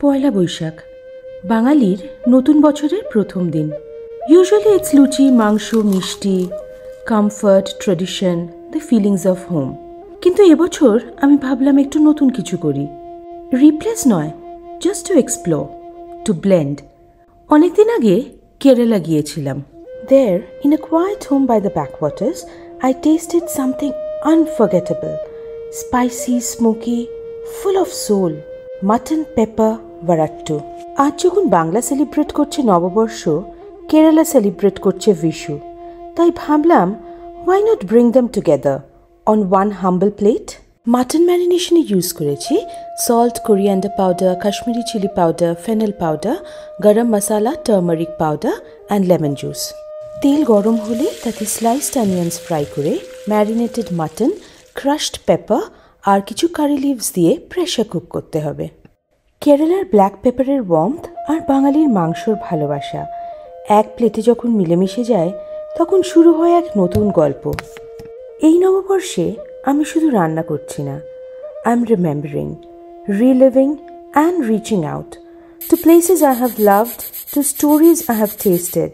পয়লা বৈশাখ বাঙালির নতুন বছরের প্রথম দিন। ইউজুয়ালি ইটস লুচি, মাংস, মিষ্টি, comfort, tradition, the feelings of home. কিন্তু এবছর আমি ভাবলাম একটু নতুন কিছু করি। রিপ্লেস নয়, just to explore, to blend. অনেকদিন আগে কেরালা গিয়েছিলাম। There, in a quiet home by the backwaters, I tasted something unforgettable. Spicy, smoky, full of soul. Mutton pepper varattu. আজ যখন বাংলা সেলিব্রেট করছে নববর্ষ, কেরালা সেলিব্রেট করছে বিশু। তাই ভাবলাম, why not bring them together on one humble plate? Mutton ম্যারিনেশনে use করেছি salt, coriander powder, Kashmiri chilli powder, fennel powder, garam masala, turmeric powder and lemon juice. তেল গরম হলে তাতে স্লাইসড অনিয়ন্স ফ্রাই করে ম্যারিনেটেড মাটন, ক্রাশড পেপার আর কিছু কারি লিভস দিয়ে প্রেশার কুক করতে হবে। কেরালার ব্ল্যাক পেপারের ওয়ার্মথ আর বাঙালির মাংসর ভালোবাসা এক প্লেটে যখন মিলেমিশে যায়, তখন শুরু হয় এক নতুন গল্প। এই নববর্ষে আমি শুধু রান্না করছি না, I am remembering, reliving and reaching out to places I have loved, to stories I have tasted,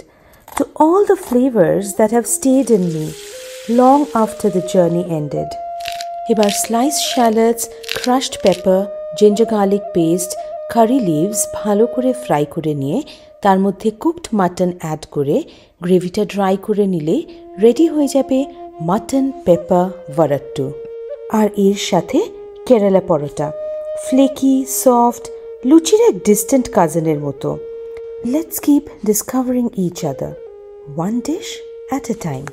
to all the flavors that have stayed in me long after the journey ended. এবার sliced shallots, crushed pepper, ginger garlic paste, curry leaves ভালো করে fry করে নিয়ে তার মধ্যে cooked mutton add করে গ্রেভিটা dry করে নিলে রেডি হয়ে যাবে মাটন পেপার ভারাট্টু। আর এর সাথে কেরালা পরোটা, ফ্লেকি, সফট, লুচির এক ডিস্টেন্ট কাজিনের মতো। Let's keep discovering each other, one dish at a time.